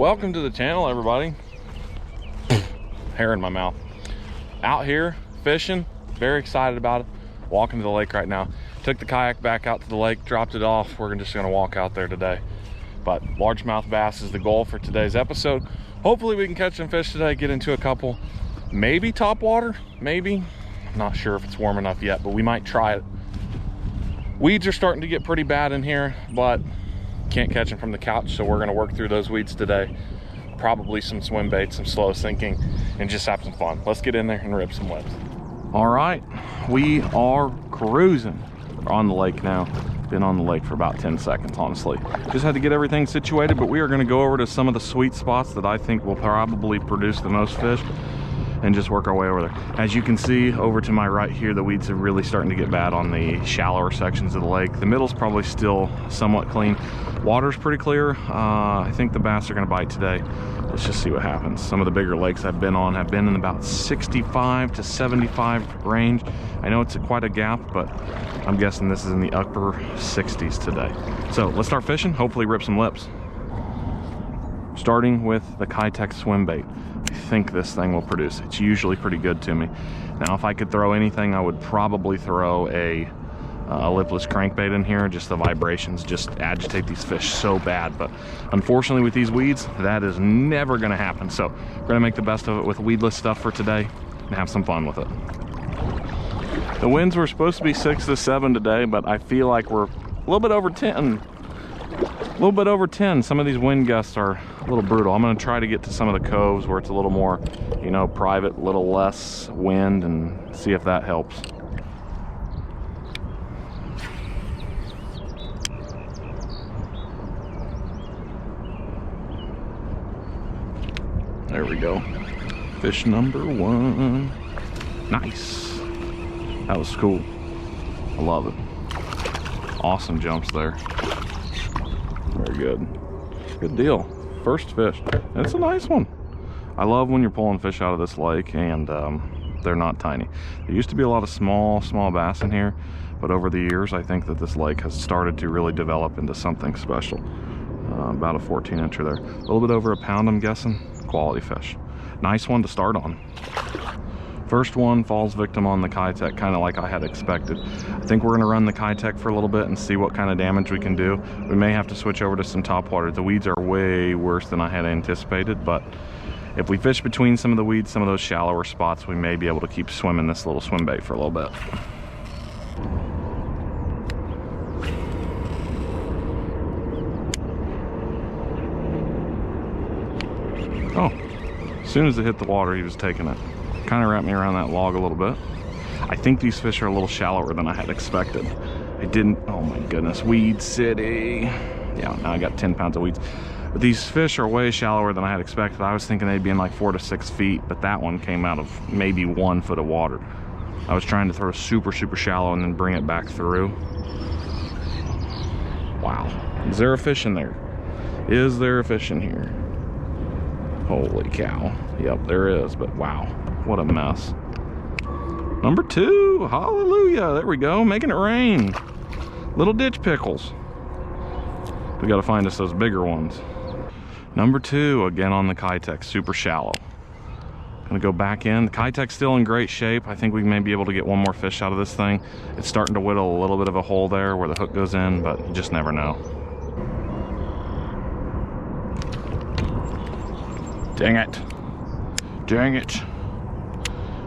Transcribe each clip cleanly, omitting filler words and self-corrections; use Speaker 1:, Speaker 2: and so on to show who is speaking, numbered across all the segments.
Speaker 1: Welcome to the channel, everybody. Hair in my mouth. Out here fishing, very excited about it. Walking to the lake right now. Took the kayak back out to the lake, dropped it off. We're just gonna walk out there today. But largemouth bass is the goal for today's episode. Hopefully we can catch some fish today, get into a couple, maybe top water, maybe. I'm not sure if it's warm enough yet, but we might try it. Weeds are starting to get pretty bad in here, but can't catch them from the couch, so we're gonna work through those weeds today. Probably some swim baits, some slow sinking, and just have some fun. Let's get in there and rip some webs. All right, we are cruising. We're on the lake now. Been on the lake for about 10 seconds, honestly. Just had to get everything situated, but we are gonna go over to some of the sweet spots that I think will probably produce the most fish and just work our way over there. As you can see over to my right here, the weeds are really starting to get bad on the shallower sections of the lake. The middle's probably still somewhat clean. Water's pretty clear. I think the bass are gonna bite today. Let's just see what happens. Some of the bigger lakes I've been on have been in about 65 to 75 range. I know it's quite a gap, but I'm guessing this is in the upper 60s today. So let's start fishing, hopefully rip some lips. Starting with the Kayak swim bait. I think this thing will produce. It's usually pretty good to me. Now, if I could throw anything, I would probably throw a lipless crankbait in here. Just the vibrations just agitate these fish so bad. But unfortunately with these weeds, that is never gonna happen. So we're gonna make the best of it with weedless stuff for today and have some fun with it. The winds were supposed to be 6 to 7 today, but I feel like we're a little bit over 10. A little bit over 10. Some of these wind gusts are a little brutal. I'm going to try to get to some of the coves where it's a little more, you know, private, a little less wind, and see if that helps. There we go. Fish number 1. Nice. That was cool. I love it. Awesome jumps there. Very good. Good deal. First fish. It's a nice one. I love when you're pulling fish out of this lake and they're not tiny. There used to be a lot of small bass in here, but over the years I think that this lake has started to really develop into something special. About a 14-incher there. A little bit over a pound, I'm guessing. Quality fish. Nice one to start on. First one falls victim on the Kayak, kind of like I had expected. I think we're gonna run the Kayak for a little bit and see what kind of damage we can do. We may have to switch over to some top water. The weeds are way worse than I had anticipated, but if we fish between some of the weeds, some of those shallower spots, we may be able to keep swimming this little swim bait for a little bit. Oh, as soon as it hit the water, he was taking it. Kind of wrapped me around that log a little bit. I think these fish are a little shallower than I had expected. I didn't, oh my goodness, Weed City. Yeah, now I got 10 pounds of weeds. But these fish are way shallower than I had expected. I was thinking they'd be in like 4 to 6 feet, but that one came out of maybe 1 foot of water. I was trying to throw super shallow and then bring it back through. Wow. Is there a fish in there? Is there a fish in here? Holy cow. Yep, there is, but wow. What a mess. Number 2, hallelujah. There we go, making it rain. Little ditch pickles. We gotta find us those bigger ones. Number 2, again on the Kayak, super shallow. Gonna go back in. The Kayak's still in great shape. I think we may be able to get one more fish out of this thing. It's starting to whittle a little bit of a hole there where the hook goes in, but you just never know. Dang it. Dang it.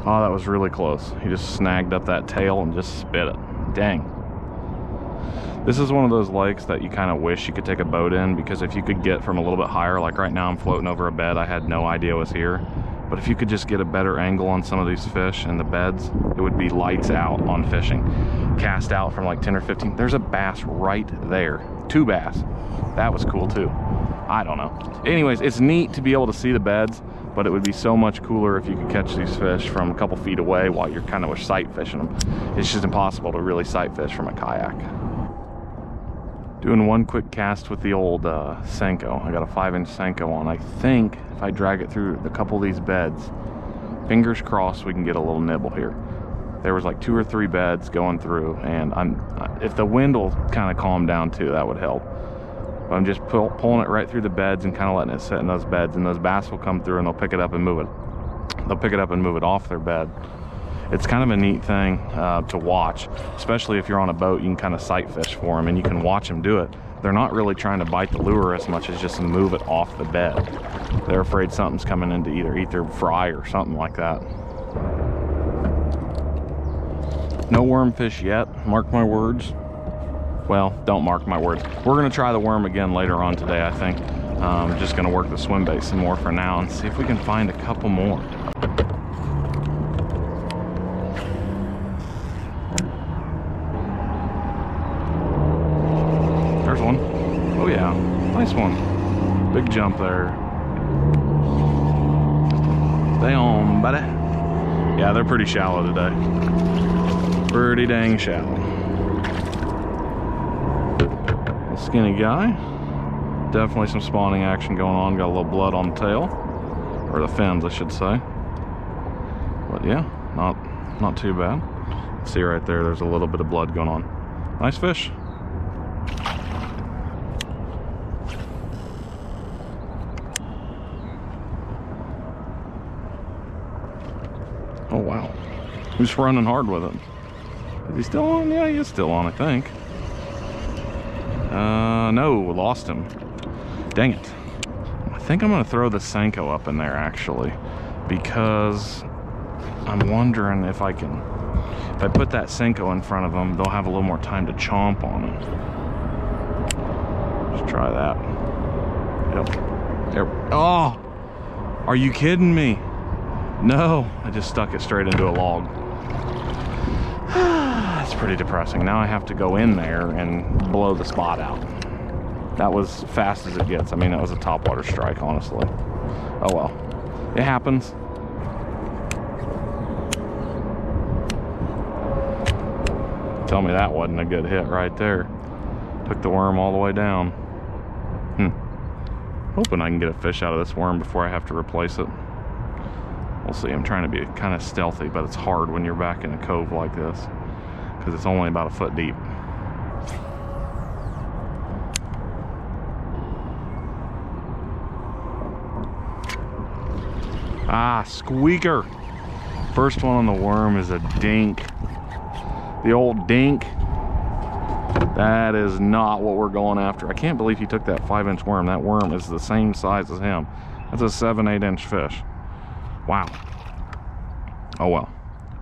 Speaker 1: Oh, that was really close. He just snagged up that tail and just spit it. Dang. This is one of those lakes that you kind of wish you could take a boat in, because if you could get from a little bit higher, like right now I'm floating over a bed I had no idea was here, but if you could just get a better angle on some of these fish and the beds, it would be lights out on fishing. Cast out from like 10 or 15. There's a bass right there. 2 bass. That was cool too. I don't know. Anyways, it's neat to be able to see the beds, but it would be so much cooler if you could catch these fish from a couple feet away while you're kind of sight fishing them. It's just impossible to really sight fish from a kayak. Doing one quick cast with the old Senko. I got a 5-inch Senko on. I think if I drag it through a couple of these beds, fingers crossed we can get a little nibble here. There was like 2 or 3 beds going through, and if the wind will kind of calm down too, that would help. But I'm just pulling it right through the beds and kind of letting it sit in those beds, and those bass will come through and they'll pick it up and move it. They'll pick it up and move it off their bed. It's kind of a neat thing to watch, especially if you're on a boat. You can kind of sight fish for them and you can watch them do it. They're not really trying to bite the lure as much as just to move it off the bed. They're afraid something's coming in to either eat their fry or something like that. No worm fish yet, mark my words. Well, don't mark my words. We're gonna try the worm again later on today, I think. Just gonna work the swim bait some more for now and see if we can find a couple more. There's one. Oh yeah, nice one. Big jump there. Stay on, buddy. Yeah, they're pretty shallow today. Pretty dang shallow. Skinny guy. Definitely some spawning action going on. Got a little blood on the tail, or the fins, I should say. But yeah, not too bad. See right there, there's a little bit of blood going on. Nice fish. Oh wow, he's running hard with it. Is he still on? Yeah, he is still on, I think. No, lost him. Dang it. I think I'm gonna throw the Senko up in there actually, because I'm wondering if I put that Senko in front of them, they'll have a little more time to chomp on it. Let's try that. Yep. There. Oh, are you kidding me? No, I just stuck it straight into a log. That's pretty depressing. Now I have to go in there and blow the spot out. That was fast as it gets. I mean, that was a topwater strike, honestly. Oh well, it happens. Tell me that wasn't a good hit right there. Took the worm all the way down. Hoping I can get a fish out of this worm before I have to replace it. We'll see. I'm trying to be kind of stealthy, but it's hard when you're back in a cove like this because it's only about a foot deep. Ah, squeaker. First one on the worm is a dink. The old dink. That is not what we're going after. I can't believe he took that 5-inch worm. That worm is the same size as him. That's a 7-8 inch fish. Wow. Oh well.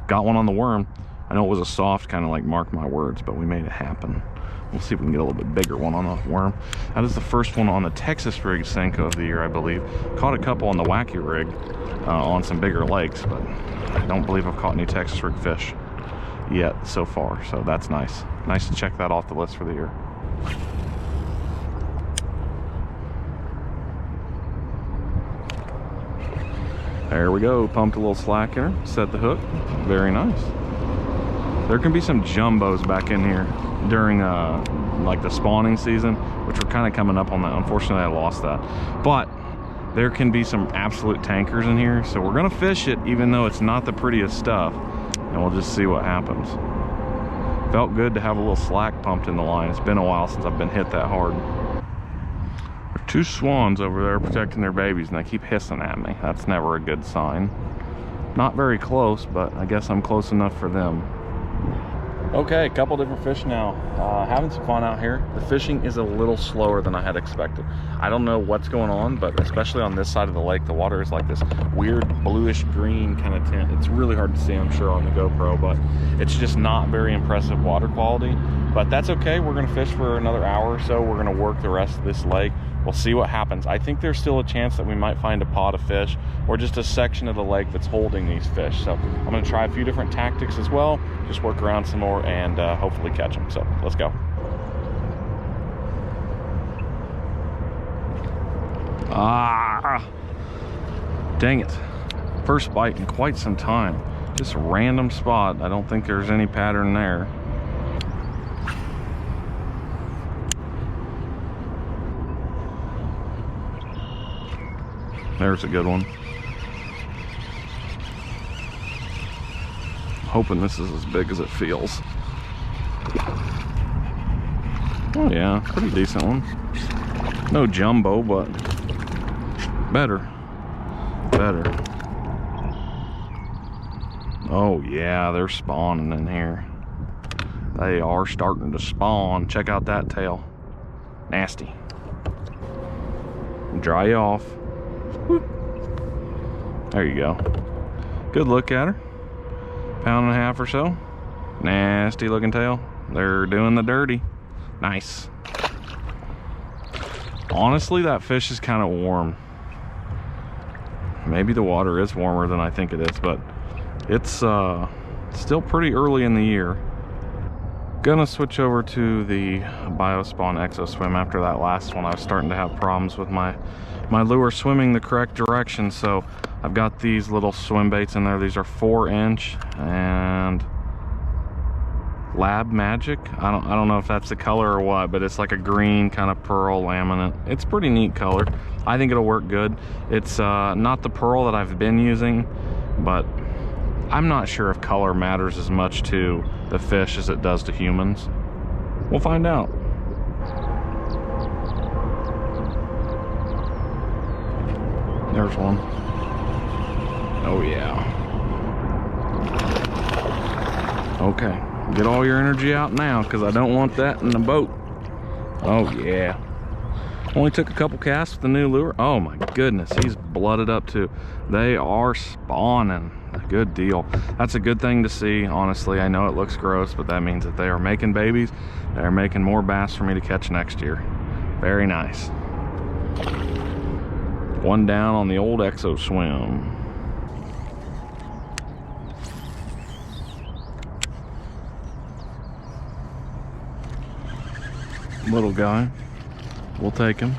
Speaker 1: Got one on the worm. I know it was a soft, kind of like mark my words, but we made it happen. We'll see if we can get a little bit bigger one on the worm. That is the first one on the Texas rig Senko of the year, I believe. Caught a couple on the Wacky rig on some bigger lakes, but I don't believe I've caught any Texas rig fish yet so far, so that's nice. Nice to check that off the list for the year. There we go, pumped a little slack in her, set the hook, very nice. There can be some jumbos back in here during like the spawning season, which we're kind of coming up on that. Unfortunately, I lost that. But there can be some absolute tankers in here, so we're gonna fish it even though it's not the prettiest stuff, and we'll just see what happens. Felt good to have a little slack pumped in the line. It's been a while since I've been hit that hard. There are two swans over there protecting their babies, and they keep hissing at me. That's never a good sign. Not very close, but I guess I'm close enough for them. Okay, a couple different fish now. Having some fun out here. The fishing is a little slower than I had expected. I don't know what's going on, but especially on this side of the lake, the water is like this weird bluish green kind of tint. It's really hard to see, I'm sure, on the GoPro, but it's just not very impressive water quality. But that's okay. We're gonna fish for another hour or so. We're gonna work the rest of this lake. We'll see what happens. I think there's still a chance that we might find a pod of fish or just a section of the lake that's holding these fish. So I'm gonna try a few different tactics as well, just work around some more and hopefully catch them. So let's go. Ah, dang it. First bite in quite some time. Just a random spot. I don't think there's any pattern there. There's a good one. Hoping this is as big as it feels. Oh yeah, pretty decent one. No jumbo, but better. Oh yeah, they're spawning in here. They are starting to spawn. Check out that tail. Nasty. Dry you off. Whoop. There you go. Good look at her. Pound and a half or so. Nasty looking tail. They're doing the dirty. Nice. Honestly, that fish is kind of warm. Maybe the water is warmer than I think it is, but it's still pretty early in the year. Gonna switch over to the Biospawn Exo Swim. After that last one, I was starting to have problems with my lure swimming the correct direction, so I've got these little swim baits in there. These are 4-inch and Lab Magic. I don't know if that's the color or what, but it's like a green kind of pearl laminate. It's pretty neat color. I think it'll work good. It's not the pearl that I've been using, but I'm not sure if color matters as much to the fish as it does to humans. We'll find out. There's one. Oh yeah. Okay, get all your energy out now, because I don't want that in the boat. Oh yeah. Only took a couple casts with the new lure. Oh my goodness, he's blooded up too. They are spawning. A good deal. That's a good thing to see, honestly. I know it looks gross, but that means that they are making babies. They are making more bass for me to catch next year. Very nice. One down on the old Exo Swim. Little guy. We'll take him.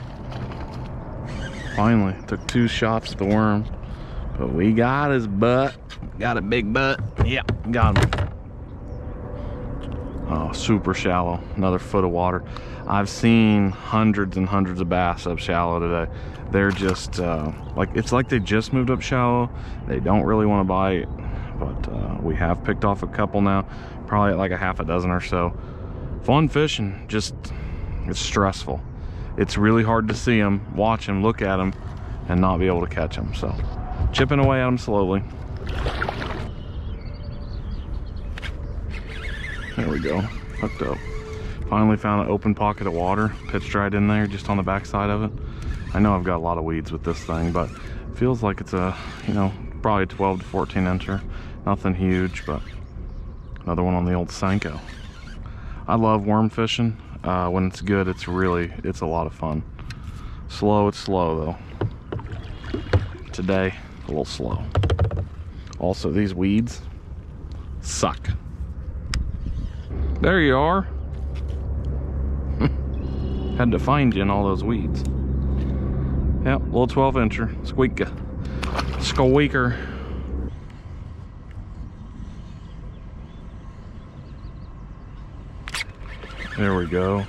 Speaker 1: Finally, took 2 shots at the worm, but we got his butt. Got a big butt. Yep, got him. Oh, super shallow. Another foot of water. I've seen hundreds and hundreds of bass up shallow today. They're just like, it's like they just moved up shallow. They don't really want to bite, but we have picked off a couple now, probably like a half a dozen or so. Fun fishing, just it's stressful. It's really hard to see them, watch them, look at them, and not be able to catch them. So chipping away at them slowly. There we go, hooked up. Finally found an open pocket of water, pitch dried in there just on the back side of it. I know I've got a lot of weeds with this thing, but it feels like it's a, you know, probably a 12 to 14 incher. Nothing huge, but another one on the old Senko. I love worm fishing. When it's good, it's a lot of fun. Slow, it's slow though. Today, a little slow. Also, these weeds suck. There you are. Had to find you in all those weeds. Yep, little 12 incher, squeaker. There we go.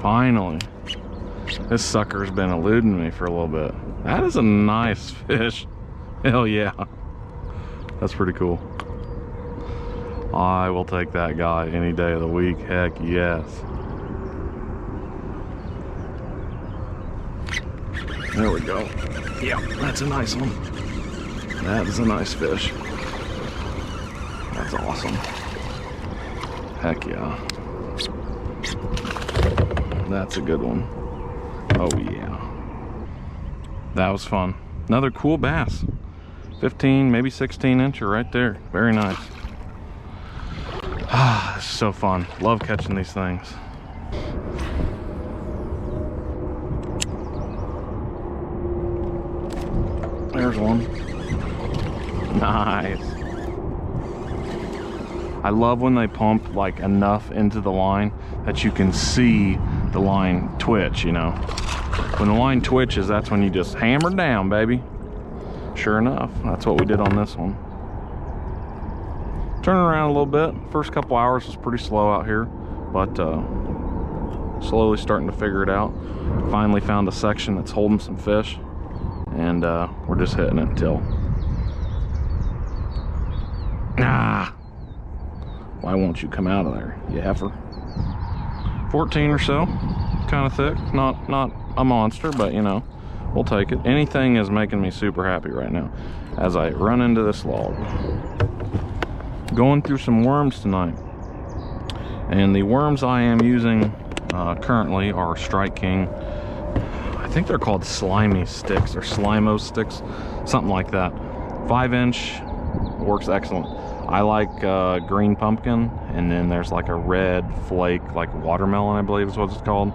Speaker 1: Finally. This sucker's been eluding me for a little bit. That is a nice fish. Hell yeah. That's pretty cool. I will take that guy any day of the week. Heck yes. There we go. Yeah, that's a nice one. That is a nice fish. That's awesome. Heck yeah. That's a good one. Oh yeah. That was fun. Another cool bass. 15, maybe 16 incher right there. Very nice. Ah, it's so fun. Love catching these things. There's one. Nice. I love when they pump like enough into the line that you can see the line twitch, you know. When the line twitches, that's when you just hammer down, baby. Sure enough, that's what we did on this one. Turning around a little bit. First couple hours was pretty slow out here, but slowly starting to figure it out. Finally found a section that's holding some fish, and we're just hitting it until Why won't you come out of there, you heifer? 14 or so, kind of thick. Not a monster, but you know, we'll take it. Anything is making me super happy right now as I run into this log. Going through some worms tonight. And the worms I am using currently are Strike King. I think they're called slimy sticks or slimo sticks, something like that. 5-inch works excellent. I like green pumpkin, and then there's like a red flake, like watermelon, I believe is what it's called.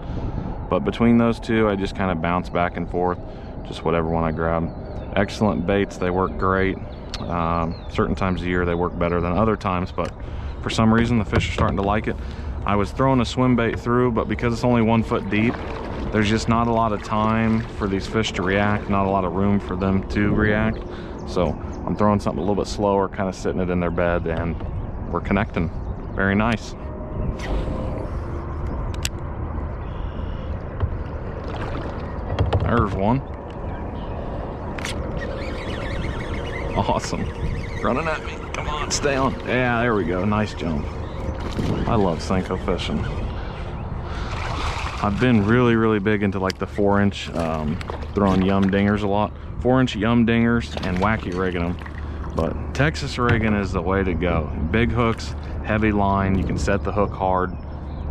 Speaker 1: But between those two, I just kind of bounce back and forth, just whatever one I grab. Excellent baits, they work great. Certain times of the year they work better than other times, but for some reason the fish are starting to like it. I was throwing a swim bait through, but because it's only 1 foot deep, there's just not a lot of time for these fish to react, not a lot of room for them to react. So I'm throwing something a little bit slower, kind of sitting it in their bed, and we're connecting. Very nice. There's one. Awesome. Running at me. Come on, stay on. Yeah, there we go. Nice jump. I love Senko fishing. I've been really big into like the 4-inch, throwing yum dingers a lot. 4-inch yum dingers and wacky rigging them. But Texas rigging is the way to go. Big hooks, heavy line. You can set the hook hard.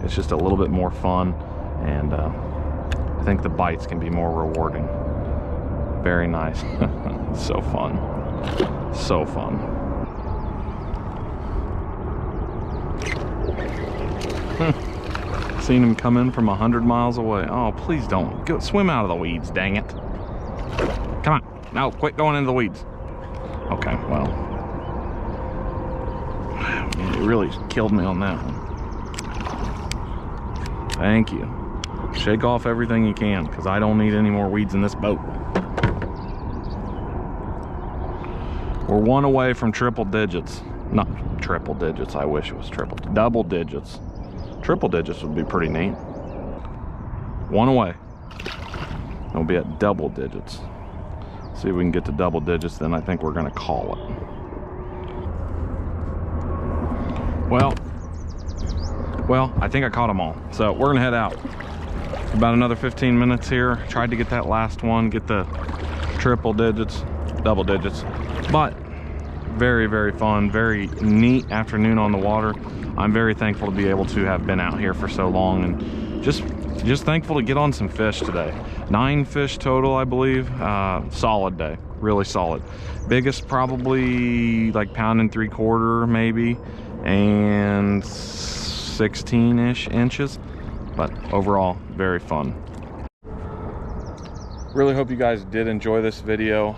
Speaker 1: It's just a little bit more fun. And I think the bites can be more rewarding. Very nice. So fun. So fun. Seen him come in from 100 miles away. Oh, please don't. Go swim out of the weeds, dang it. Come on. No, quit going into the weeds. Okay, well. Man, it really killed me on that one. Thank you. Shake off everything you can, because I don't need any more weeds in this boat. We're 1 away from triple digits. Not triple digits, I wish it was triple. Double digits. Triple digits would be pretty neat. 1 away. We'll be at double digits. See if we can get to double digits, then I think we're gonna call it. Well, I think I caught them all. So we're gonna head out. About another 15 minutes here. Tried to get that last one, get the triple digits, double digits. But very fun, very neat afternoon on the water. I'm very thankful to be able to have been out here for so long, and just thankful to get on some fish today. 9 fish total, I believe. Solid day, really solid. Biggest probably like 1.75 maybe, and 16-ish inches, but overall very fun. Really hope you guys did enjoy this video.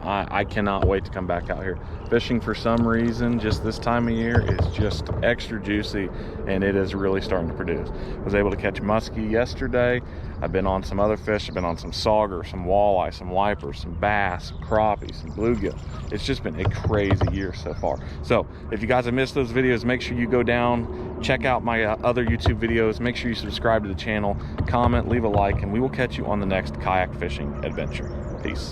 Speaker 1: I cannot wait to come back out here. Fishing for some reason, just this time of year, is just extra juicy, and it is really starting to produce. Was able to catch muskie yesterday. I've been on some other fish. I've been on some sauger, some walleye, some wipers, some bass, some crappie, some bluegill. It's just been a crazy year so far. So if you guys have missed those videos, make sure you go down, check out my other YouTube videos. Make sure you subscribe to the channel, comment, leave a like, and we will catch you on the next kayak fishing adventure. Peace.